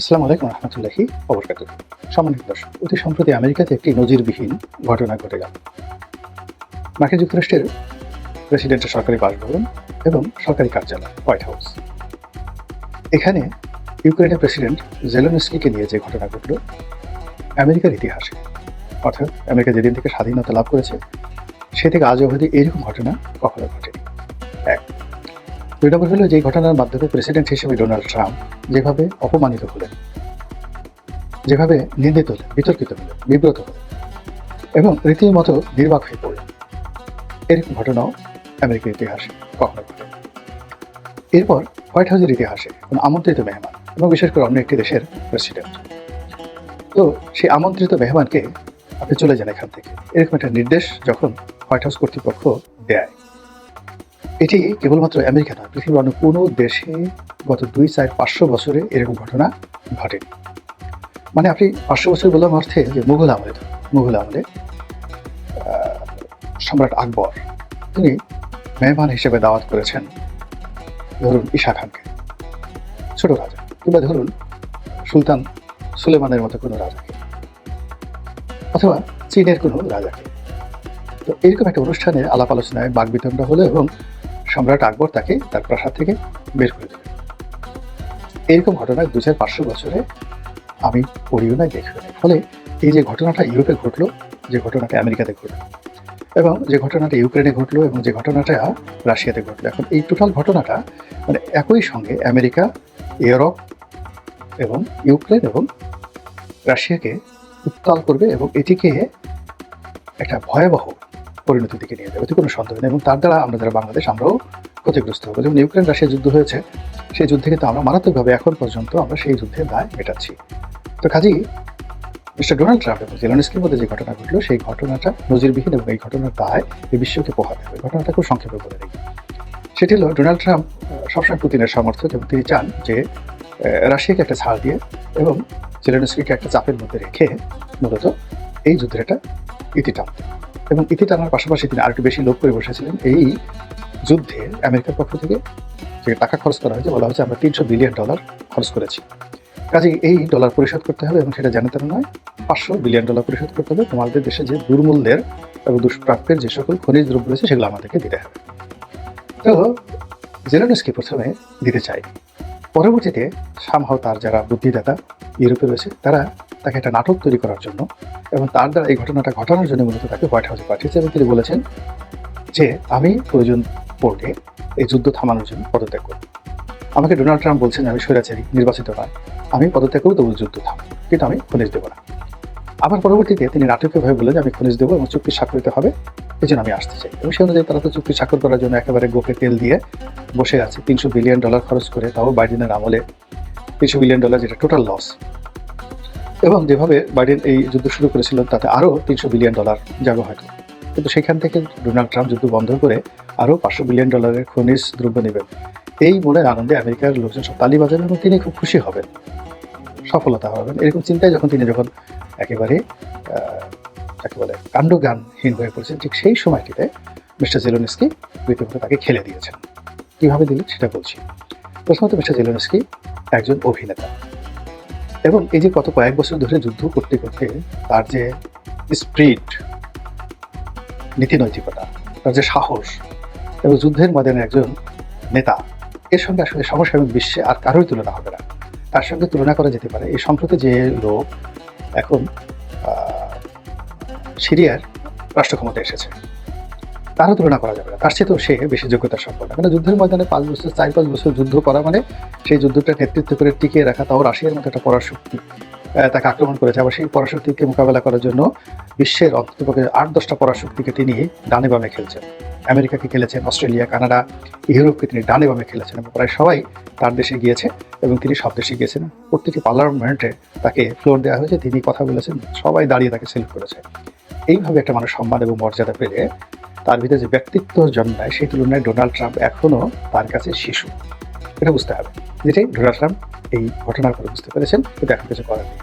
আসসালামু আলাইকুম রহমতুল্লাহি ওবরকাতুহ। সম্মানিত দর্শক, অতি সম্প্রতি আমেরিকাতে একটি নজিরবিহীন ঘটনা ঘটে গেল। মার্কিন যুক্তরাষ্ট্রের প্রেসিডেন্টের সরকারি বাসভবন এবং সরকারি কার্যালয় হোয়াইট হাউস, এখানে ইউক্রেনের প্রেসিডেন্ট জেলেনস্কিকে নিয়ে যে ঘটনা ঘটল আমেরিকার ইতিহাসে, অর্থাৎ আমেরিকা যেদিন থেকে স্বাধীনতা লাভ করেছে সে থেকে আজ অবধি এইরকম ঘটনা কখনো ঘটেনি। এক, দুই নম্বর হলো, যে ঘটনার মাধ্যমে প্রেসিডেন্ট হিসেবে ডোনাল্ড ট্রাম্প যেভাবে অপমানিত হলেন, যেভাবে নিন্দিত হলেন, বিতর্কিত হলেন, বিব্রত হলেন এবং রীতিমতো নির্বাক হয়ে পড়লেন, এরকম ঘটনাও আমেরিকার ইতিহাসে কখনো ঘটে। এরপর হোয়াইট হাউসের ইতিহাসে কোন আমন্ত্রিত মেহমান এবং বিশেষ করে অন্য একটি দেশের প্রেসিডেন্ট, তো সেই আমন্ত্রিত মেহমানকে আপনি চলে যান এখান থেকে, এরকম একটা নির্দেশ যখন হোয়াইট হাউস কর্তৃপক্ষ দেয়, এটি কেবলমাত্র আমেরিকা নয়, পৃথিবীর অন্য কোনো দেশে গত 200-500 বছরে এরকম ঘটনা ঘটেনি। মানে আপনি 500 বছর বললাম অর্থে যে মুঘল আমলে সম্রাট আকবর তিনি মেহমান হিসেবে দাওয়াত করেছেন ধরুন ঈশা খানকে, ছোট রাজা, কিংবা ধরুন সুলতান সুলেমানের মতো কোনো রাজাকে, অথবা চীনের কোনো রাজাকে। তো এরকম একটা অনুষ্ঠানে আলাপ আলোচনায় বাকবিতণ্ড হলো এবং সম্রাট আকবর তাকে তার প্রাসাদ থেকে বের করে দিলেন। এরকম ঘটনা 2500 বছরে আমি পড়িও না, দেখিও না। ফলে এই যে ঘটনাটা ইউরোপে ঘটলো, যে ঘটনাটা আমেরিকাতে ঘটলো এবং যে ঘটনাটা ইউক্রেনে ঘটলো এবং যে ঘটনাটা রাশিয়াতে ঘটলো, এখন এই টোটাল ঘটনাটা মানে একই সঙ্গে আমেরিকা, ইউরোপ এবং ইউক্রেন এবং রাশিয়াকে উত্তাল করবে এবং এটিকে একটা ভয়াবহ পরিণতির দিকে নিয়ে যাবে, এতে কোনো সন্দেহ নেই। এবং তার দ্বারা আমরা যারা বাংলাদেশ, আমরাও ক্ষতিগ্রস্ত হবো। যেমন ইউক্রেন রাশিয়া যুদ্ধ হয়েছে, সেই যুদ্ধে কিন্তু আমরা মারাত্মকভাবে এখন পর্যন্ত আমরা সেই যুদ্ধের দায় মেটাচ্ছি। তো কাজেই মিস্টার ডোনাল্ড ট্রাম্প এবং জেলেনস্কির মধ্যে যে ঘটনা ঘটলো, সেই ঘটনাটা নজিরবিহীন এবং এই ঘটনার দায় এই বিশ্বকে পোহাতে হবে। ঘটনাটা খুব সংক্ষেপে বলে দিই। সেটি হলো, ডোনাল্ড ট্রাম্প সবসময় পুতিনের সমর্থক এবং তিনি চান যে রাশিয়াকে একটা ছাড় দিয়ে এবং জেলেনস্কিকে একটা চাপের মধ্যে রেখে মূলত এই যুদ্ধের একটা ইতি টানতে, এবং ইতি টানার পাশাপাশি তিনি আরেকটু বেশি লোভ করে বসেছিলেন। এই যুদ্ধে আমেরিকার পক্ষ থেকে যে টাকা খরচ করা হয়েছে, বলা হয়েছে আমরা $300 বিলিয়ন খরচ করেছি, কাজেই এই ডলার পরিশোধ করতে হবে এবং সেটা জানা তেন নয়, $500 বিলিয়ন পরিশোধ করতে হবে। তোমাদের দেশে যে দুর্মূল্যের এবং দুষ্প্রাপ্যের যে সকল খনিজ দ্রব্য রয়েছে সেগুলো আমাদেরকে দিতে হবে। তো জেলেনস্কি প্রথমে দিতে চায়, পরবর্তীতে সামহাও তার যারা বুদ্ধিদাতা ইউরোপে রয়েছে তারা তাকে একটা নাটক তৈরি করার জন্য এবং তার দ্বারা এই ঘটনাটা ঘটানোর জন্য মূলত তাকে হোয়াইট হাউসে পাঠিয়েছে এবং তিনি বলেছেন যে আমি প্রয়োজন পড়লে এই যুদ্ধ থামানোর জন্য পদত্যাগ করব। আমাকে ডোনাল্ড ট্রাম্প বলছেন আমি স্বৈরাচারী, নির্বাচিত নয়, আমি পদত্যাগ করব, তবু যুদ্ধ থামব, কিন্তু আমি খনিজ দেবো না। আবার পরবর্তীতে তিনি নাটকীয়ভাবে বললেন যে আমি খনিজ দেবো এবং চুক্তি স্বাক্ষরিত হবে, এই জন্য আমি আসতে চাই। এবং সে অনুযায়ী তারা তো চুক্তি স্বাক্ষর করার জন্য একেবারে গোপে তেল দিয়ে বসে আছে, $300 বিলিয়ন খরচ করে, তাও বাইডেনের আমলে $300 বিলিয়ন, যেটা টোটাল লস। এবং যেভাবে বাইডেন এই যুদ্ধ শুরু করেছিলেন তাতে আরও $300 বিলিয়ন যাবে হয়তো, কিন্তু সেখান থেকে ডোনাল্ড ট্রাম্প যুদ্ধ বন্ধ করে আরও $500 বিলিয়ন খনিজ দ্রব্য নেবেন। এই মনের আনন্দে আমেরিকার লোকজন সব তালি বাজাবেন এবং তিনি খুব খুশি হবেন, সফলতা হবেন, এরকম চিন্তায় যখন একেবারে যাকে বলে কাণ্ডজ্ঞানহীন হয়ে পড়েছেন, ঠিক সেই সময়টিতে মিস্টার জেলেনস্কি রীতিমতো তাকে খেলে দিয়েছেন। কীভাবে দিলেন সেটা বলছি। প্রথমত, মিস্টার জেলেনস্কি একজন অভিনেতা এবং এই যে গত কয়েক বছর ধরে যুদ্ধ করতে করতে তার যে স্পিরিট, নীতি নৈতিকতা, তার যে সাহস এবং যুদ্ধের ময়দানে একজন নেতা, এর সঙ্গে আসলে সমসাময়িক বিশ্বে আর কারোই তুলনা হবে না। তার সঙ্গে তুলনা করা যেতে পারে এই সম্প্রতি যে লোক এখন সিরিয়ার রাষ্ট্র ক্ষমতায় এসেছে, তারও তুলনা করা যাবে না, তার চেয়েও সে বেশি যোগ্যতার সম্পন্ন। মানে যুদ্ধের ময়দানে 4-5 বছর যুদ্ধ করা মানে সেই যুদ্ধটা নেতৃত্ব করে টিকিয়ে রাখা, তাও রাশিয়ার মতো একটা পরাশক্তি তাকে আক্রমণ করেছে। আবার সেই পরাশক্তিকে মোকাবেলা করার জন্য বিশ্বের অন্ততপক্ষে 8-10টা পরাশক্তিকে তিনি ডানে বামে খেলছেন। আমেরিকাকে খেলেছেন, অস্ট্রেলিয়া, কানাডা, ইউরোপকে তিনি ডানে বামে খেলেছেন এবং প্রায় সবাই তার দেশে গিয়েছে এবং তিনি সব দেশে গিয়েছেন। প্রত্যেকটি পার্লামেন্টে তাকে ফ্লোর দেওয়া হয়েছে, তিনি কথা বলেছেন, সবাই দাঁড়িয়ে তাকে সেলুট করেছে। এইভাবে একটা মানুষ সম্মান এবং মর্যাদা পেলে তার ভিতরে যে ব্যক্তিত্ব জন্মায়, সেই তুলনায় ডোনাল্ড ট্রাম্প এখনও তার কাছে শিশু, এটা বুঝতে হবে। যেটাই ডোনাল্ড ট্রাম্প এই ঘটনার পরে বুঝতে পেরেছেন, কিন্তু এখন কিছু করার নেই।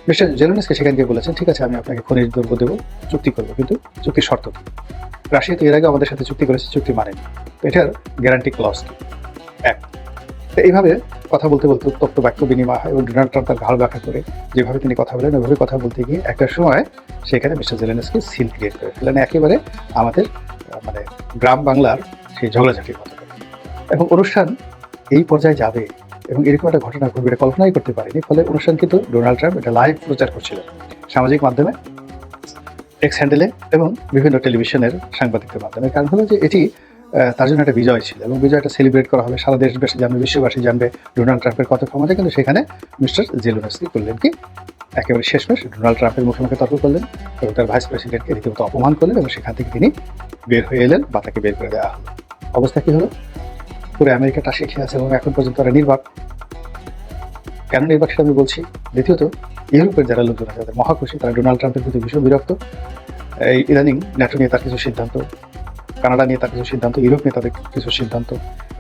মিস্টার জেলেনস্কি সেখান থেকে বলেছেন, ঠিক আছে আমি আপনাকে খনিজ দ্রব্য দেবো, চুক্তি করবো, কিন্তু চুক্তির শর্ত কি? রাশিয়া তো এর আগে আমাদের সাথে চুক্তি করেছে, চুক্তি মানেনি, এটার গ্যারান্টি ক্লজ কি? এক, তো এইভাবে কথা বলতে বলতে উত্তপ্ত বাক্য বিনিময় হয় এবং ডোনাল্ড ট্রাম্প তার ঘাড় ব্যাখ্যা করে যেভাবে তিনি কথা বলেন ওইভাবে কথা বলতে গিয়ে একটা সময় সেখানে মিস্টার জেলেনস্কি সিন ক্রিয়েট করে ফেলেন, একেবারে আমাদের মানে গ্রাম বাংলার সেই ঝগড়াঝাটির মতো করে। এবং অনুষ্ঠান এই পর্যায়ে যাবে এবং এরকম একটা ঘটনা ঘটবে এটা কল্পনাই করতে পারিনি। ফলে অনুষ্ঠান কিন্তু ডোনাল্ড ট্রাম্প এটা লাইভ প্রচার করছিলেন সামাজিক মাধ্যমে, এক্স হ্যান্ডেলে এবং বিভিন্ন টেলিভিশনের সাংবাদিকদের মাধ্যমে। কারণ হলো যে এটি তার জন্য একটা বিজয় ছিল এবং বিজয়টা সেলিব্রেট করা হবে, সারা দেশবাসী জানবে, বিশ্ববাসী জানবে ডোনাল্ড ট্রাম্পের কত ক্ষমতা। কিন্তু সেখানে মিস্টার জেলেনস্কি করলেন কি, একেবারে শেষমেশ ডোনাল্ড ট্রাম্পের মুখে মুখে তর্ক করলেন এবং তার ভাইস প্রেসিডেন্টকে রীতিমতো অপমান করলেন এবং সেখান থেকে তিনি বের হয়ে এলেন বা তাকে বের করে দেওয়া হলো। অবস্থা কি হলো, পুরো আমেরিকাটা শিখে আছে এবং এখন পর্যন্ত তারা নির্বাক। কেন নির্বাক সেটা আমি বলছি। দ্বিতীয়ত, ইউরোপের যারা লোকজন আছে তাদের মহাখুশি, তারা ডোনাল্ড ট্রাম্পের প্রতি ভীষণ বিরক্ত। এই ইদানিং ন্যাটো নিয়ে তার কিছু সিদ্ধান্ত, কানাডা নিয়ে তার কিছু সিদ্ধান্ত, ইউরোপ নিয়ে তাদের কিছু সিদ্ধান্ত,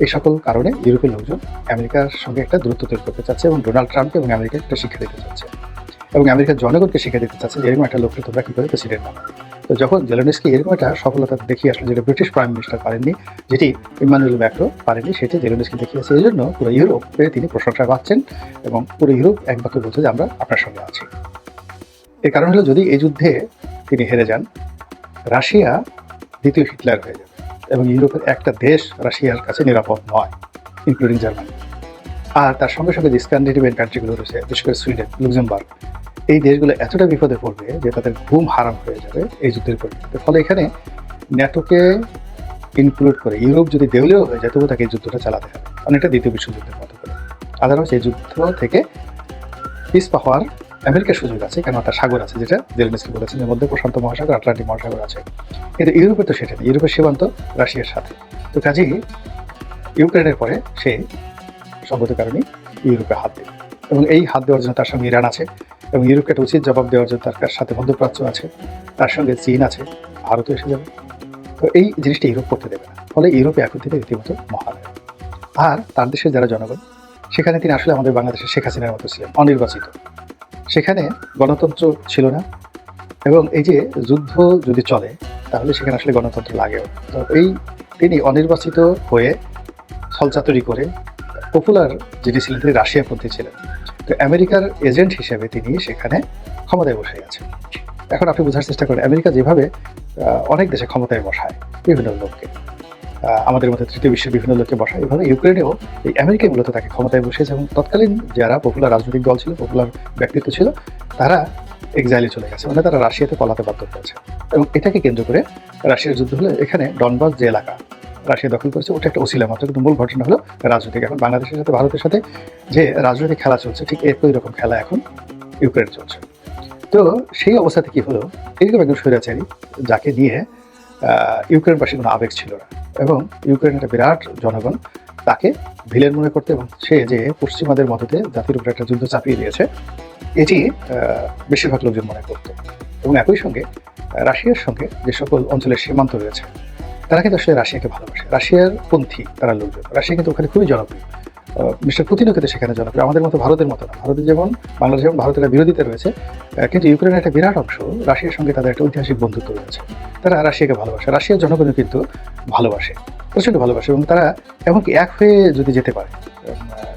এই সকল কারণে ইউরোপের লোকজন আমেরিকার সঙ্গে একটা দূরত্ব তৈরি করতে চাচ্ছে এবং ডোনাল্ড ট্রাম্পকে এবং আমেরিকাকে একটা শিক্ষা দিতে চাচ্ছে এবং আমেরিকার জনগণকে শিক্ষা দিতে চাচ্ছে যে এরকম একটা লোককে তোমরা কী করে প্রেসিডেন্ট বানাবে। তো যখন জেলেনস্কি এরকম একটা সফলতা দেখিয়ে আসলো যেটা ব্রিটিশ প্রাইম মিনিস্টার পারেননি, যেটি ইমানুয়েল ম্যাক্রো পারেননি, সেটি জেলেনস্কি দেখিয়েছে। এই জন্য পুরো ইউরোপে তিনি প্রশংসা পাচ্ছেন এবং পুরো ইউরোপ এক বাক্যে বলছে যে আমরা আপনার সঙ্গে আছি। এর কারণ হলো যদি এই যুদ্ধে তিনি হেরে যান, রাশিয়া দ্বিতীয় হিটলার হয়ে যাবে এবং ইউরোপের একটা দেশ রাশিয়ার কাছে নিরাপদ নয়, ইনক্লুডিং জার্মানি। আর তার সঙ্গে সঙ্গে যে স্ক্যান্ডিনেভিয়ান কান্ট্রিগুলো রয়েছে, বিশেষ করে সুইডেন, লুক্সেমবার্গ, এই দেশগুলো এতটা বিপদে পড়বে যে তাদের ঘুম হারাম হয়ে যাবে এই যুদ্ধের পরিণতিতে। ফলে এখানে ন্যাটোকে ইনক্লুড করে ইউরোপ যদি দেউলেও হয়ে যায় তবু তাকে এই যুদ্ধটা চালাতে হবে, অনেকটা দ্বিতীয় বিশ্বযুদ্ধের মতো করে। আদারওয়াইজ এই যুদ্ধ থেকে পিছপা হওয়ার আমেরিকার সুযোগ আছে, কেন তার সাগর আছে, যেটা জেলেনস্কি বলেছেন, এর মধ্যে প্রশান্ত মহাসাগর, আটলান্টিক মহাসাগর আছে। কিন্তু ইউরোপে তো সেটা নেই, ইউরোপের সীমান্ত রাশিয়ার সাথে। তো কাজেই ইউক্রেনের পরে সে সঙ্গত কারণে ইউরোপে হাত দেবে এবং এই হাত দেওয়ার জন্য তার সঙ্গে ইরান আছে এবং ইউরোপকে একটা উচিত জবাব দেওয়ার জন্য তার সাথে মধ্যপ্রাচ্য আছে, তার সঙ্গে চীন আছে, ভারতও এসে যাবে। তো এই জিনিসটা ইউরোপ করতে দেবে না। ফলে ইউরোপে এখন থেকে রীতিমতো মহালয়। আর তার দেশের যারা জনগণ, সেখানে তিনি আসলে আমাদের বাংলাদেশের শেখ হাসিনার মতো ছিলেন, অনির্বাচিত। সেখানে গণতন্ত্র ছিল না এবং এই যে যুদ্ধ যদি চলে তাহলে সেখানে আসলে গণতন্ত্র লাগেও। তো এই তিনি অনির্বাচিত হয়ে ছলচাতুরি করে পপুলার যিনি ছিলেন তিনি রাশিয়াপন্থী ছিলেন। তো আমেরিকার এজেন্ট হিসেবে তিনি সেখানে ক্ষমতায় বসে গেছেন। এখন আপনি বোঝার চেষ্টা করেন আমেরিকা যেভাবে অনেক দেশে ক্ষমতায় বসায় বিভিন্ন লোককে, আমাদের মধ্যে তৃতীয় বিশ্বের বিভিন্ন লোককে বসায়, এভাবে ইউক্রেনেও এই আমেরিকায় মূলত তাকে ক্ষমতায় বসিয়েছে এবং তৎকালীন যারা পপুলার রাজনৈতিক দল ছিল, পপুলার ব্যক্তিত্ব ছিল, তারা এক্সাইলে চলে গেছে, মানে তারা রাশিয়াতে পলাতে বাধ্য হয়েছে। এবং এটাকে কেন্দ্র করে রাশিয়ার যুদ্ধ হলে এখানে ডনবাস যে এলাকা রাশিয়া দখল করেছে ওটা একটা ওসিলা মাত্র, কিন্তু মূল ঘটনা হলো রাজনৈতিক। এখন বাংলাদেশের সাথে ভারতের সাথে যে রাজনৈতিক খেলা চলছে ঠিক একই রকম খেলা এখন ইউক্রেন চলছে। তো সেই অবস্থাতে কি হলো, এরকম একজন স্বৈরাচারী যাকে নিয়ে ইউক্রেনবাসী কোনো আবেগ ছিল না এবং ইউক্রেনের একটা বিরাট জনগণ তাকে ভিলেন মনে করতে এবং সে যে পশ্চিমাদের মদতে জাতির উপরে একটা যুদ্ধ চাপিয়ে দিয়েছে এটি বেশিরভাগ লোকজন মনে করত। এবং একই সঙ্গে রাশিয়ার সঙ্গে যে সকল অঞ্চলের সীমান্ত রয়েছে তারা কিন্তু আসলে রাশিয়াকে ভালোবাসে, রাশিয়ার পন্থী তারা লোকজন। রাশিয়া কিন্তু ওখানে খুবই জনপ্রিয়, মিস্টার পুতিনও কিন্তু সেখানে জনপ্রিয়, আমাদের মতো ভারতের মতো না। ভারতের যেমন বাংলাদেশ যেমন ভারতের বিরোধিতা রয়েছে, কিন্তু ইউক্রেনের একটা বিরাট অংশ রাশিয়ার সঙ্গে তাদের একটা ঐতিহাসিক বন্ধুত্ব রয়েছে, তারা রাশিয়াকে ভালোবাসে, রাশিয়ার জনগণও কিন্তু ভালোবাসে, প্রচণ্ড ভালোবাসে। এবং তারা এমনকি এক হয়ে যদি যেতে পারে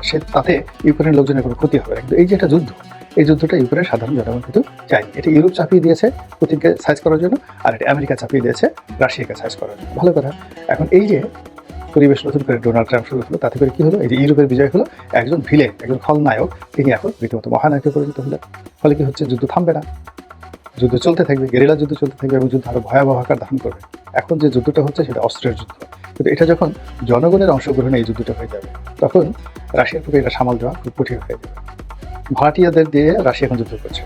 সে তাতে ইউক্রেনের লোকজনের কোনো ক্ষতি হবে না। কিন্তু এই যে একটা যুদ্ধ, এই যুদ্ধটা ইউক্রেনের সাধারণ জনগণ কিন্তু চায়নি। এটা ইউরোপ চাপিয়ে দিয়েছে পুতিনকে সাইজ করার জন্য, আর এটা আমেরিকা চাপিয়ে দিয়েছে রাশিয়াকে সাইজ করার জন্য। ভালো কথা। এখন এই যে পরিবেশ নতুন করে ডোনাল্ড ট্রাম্প শুরু হলো, তাতে করে কি হলো, এই যে ইউরোপের বিজয় হলো, একজন ভিলেন, একজন খলনায়ক তিনি এখন রীতিমতো মহানায়কে পরিণত হলেন। ফলে কি হচ্ছে, যুদ্ধ থামবে না, যুদ্ধ চলতে থাকবে, গেরিলা যুদ্ধ চলতে থাকবে এবং যুদ্ধ আরো ভয়াবহ আকার ধারণ করবে। এখন যে যুদ্ধটা হচ্ছে সেটা অস্ত্রের যুদ্ধ, কিন্তু এটা যখন জনগণের অংশগ্রহণে এই যুদ্ধটা হয়ে যাবে তখন রাশিয়ার পক্ষে এটা সামাল দেওয়া খুব কঠিন হয়ে যাবে। ভাড়াটিয়াদের দিয়ে রাশিয়া এখন যুদ্ধ করছে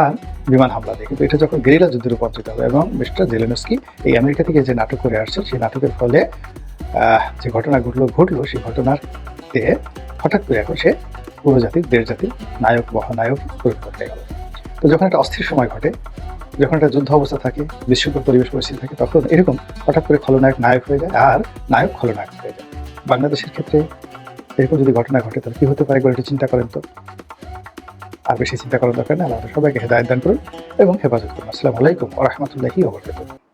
আর বিমান হামলা দিয়ে, কিন্তু এটা যখন গেরিলা যুদ্ধে রূপান্তরিত হবে এবং মিস্টার জেলেনস্কি এই আমেরিকা থেকে যে নাটক করে আসছে সেই নাটকের ফলে যে ঘটনা ঘটলো সেই ঘটনাতে হঠাৎ করে এখন সে পুরো জাতির, দেশ জাতির নায়ক, মহানায়ক পরিণত হয়ে গেল। তো যখন একটা অস্থির সময় ঘটে, যখন একটা যুদ্ধ অবস্থা থাকে, বিশ্বকর পরিবেশ পরিস্থিতি থাকে, তখন এরকম হঠাৎ করে খলনায়ক নায়ক হয়ে যায় আর নায়ক খলনায়ক হয়ে যায়। বাংলাদেশের ক্ষেত্রে এরকম যদি ঘটনা ঘটে তাহলে কি হতে পারে একবার একটু চিন্তা করেন তো। আর বেশি চিন্তা করার দরকার নেই। আমাদের সবাইকে হেদায়েত দান করুন এবং হেফাজত করুন। আসসালামু আলাইকুম ওয়া রাহমাতুল্লাহি ওয়া বারাকাতুহু।